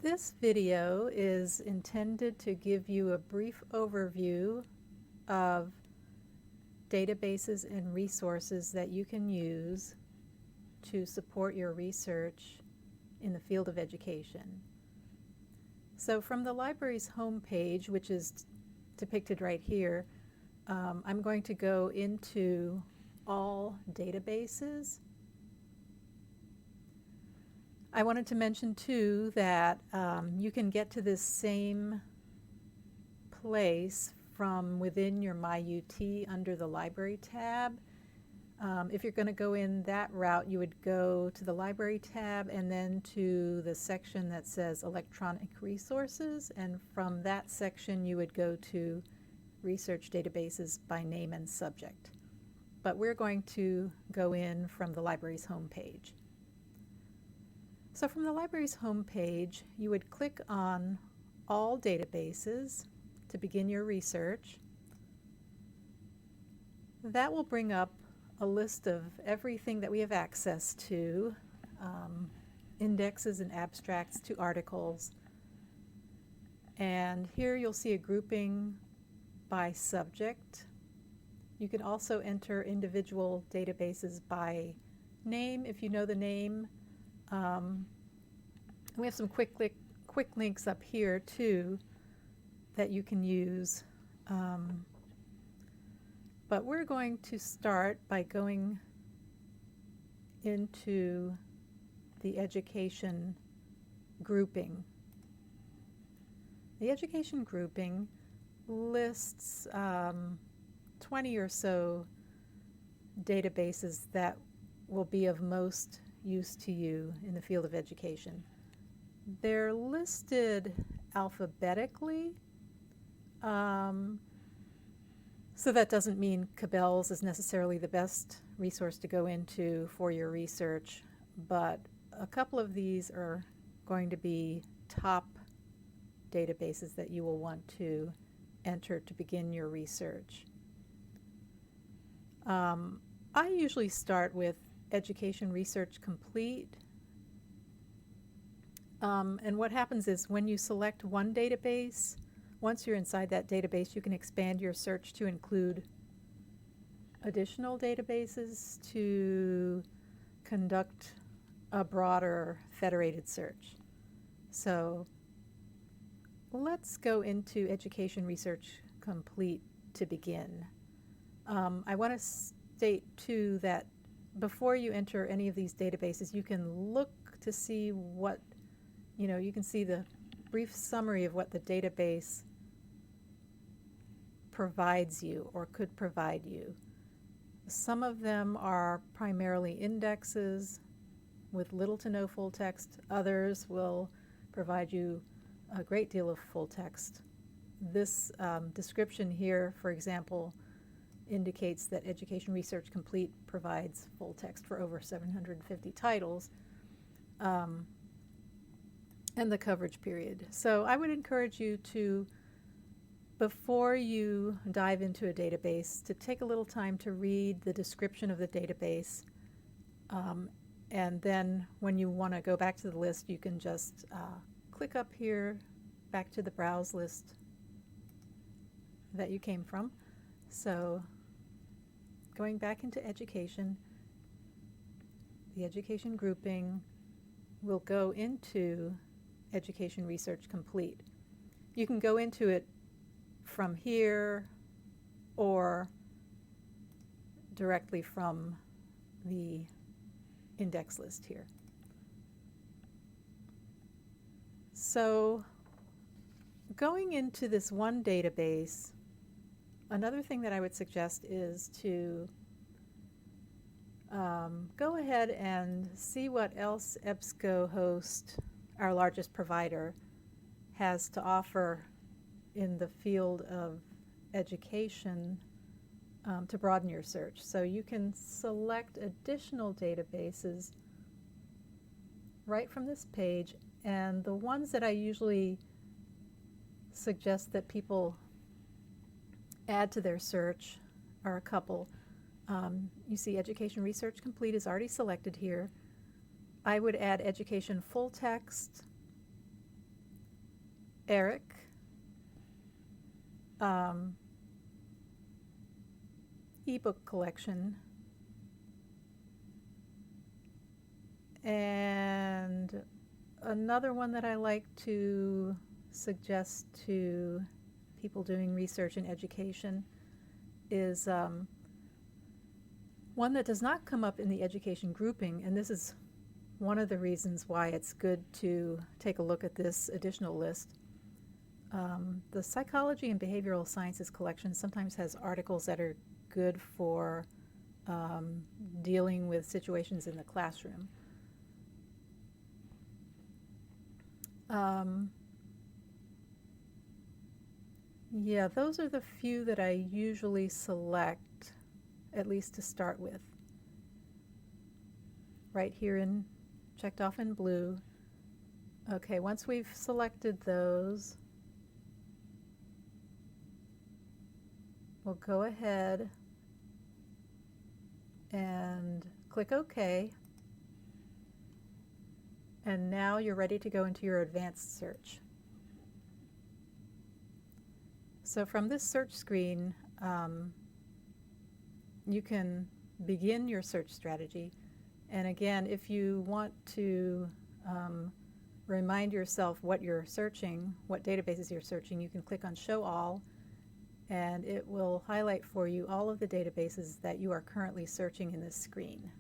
This video is intended to give you a brief overview of databases and resources that you can use to support your research in the field of education. So from the library's homepage, which is depicted right here, I'm going to go into all databases. I wanted to mention too that you can get to this same place from within your MyUT under the Library tab. If you're going to go in that route, you would go to the Library tab and then to the section that says Electronic Resources, and from that section you would go to Research Databases by Name and Subject. But we're going to go in from the library's homepage. So from the library's homepage, you would click on All Databases to begin your research. That will bring up a list of everything that we have access to, indexes and abstracts to articles. And here you'll see a grouping by subject. You can also enter individual databases by name if you know the name. We have some quick links up here too that you can use. But we're going to start by going into the education grouping. The education grouping lists 20 or so databases that will be of most use to you in the field of education. They're listed alphabetically, so that doesn't mean Cabell's is necessarily the best resource to go into for your research, but a couple of these are going to be top databases that you will want to enter to begin your research. I usually start with Education Research Complete. And what happens is when you select one database, once you're inside that database, you can expand your search to include additional databases to conduct a broader federated search. So let's go into Education Research Complete to begin. I want to state too that before you enter any of these databases, you can look to see what, you can see the brief summary of what the database provides you or could provide you. Some of them are primarily indexes with little to no full text. Others will provide you a great deal of full text. This description here, for example, indicates that Education Research Complete provides full text for over 750 titles, and the coverage period. So I would encourage you to, before you dive into a database, to take a little time to read the description of the database, and then when you want to go back to the list, you can just click up here back to the browse list that you came from. So going back into education, the education grouping will go into Education Research Complete. You can go into it from here or directly from the index list here. So going into this one database, another thing that I would suggest is to go ahead and see what else EBSCOhost, our largest provider, has to offer in the field of education to broaden your search. So you can select additional databases right from this page, and the ones that I usually suggest that people add to their search are a couple. You see Education Research Complete is already selected here. I would add Education Full Text Eric, ebook collection, and another one that I like to suggest to people doing research in education is one that does not come up in the education grouping, and this is one of the reasons why it's good to take a look at this additional list. The Psychology and Behavioral Sciences collection sometimes has articles that are good for dealing with situations in the classroom. Yeah, those are the few that I usually select, at least to start with. Right here in checked off in blue. Okay, once we've selected those, we'll go ahead and click OK. And now you're ready to go into your advanced search. So from this search screen, you can begin your search strategy. And again, if you want to remind yourself what you're searching, what databases you're searching, you can click on Show All, and it will highlight for you all of the databases that you are currently searching in this screen.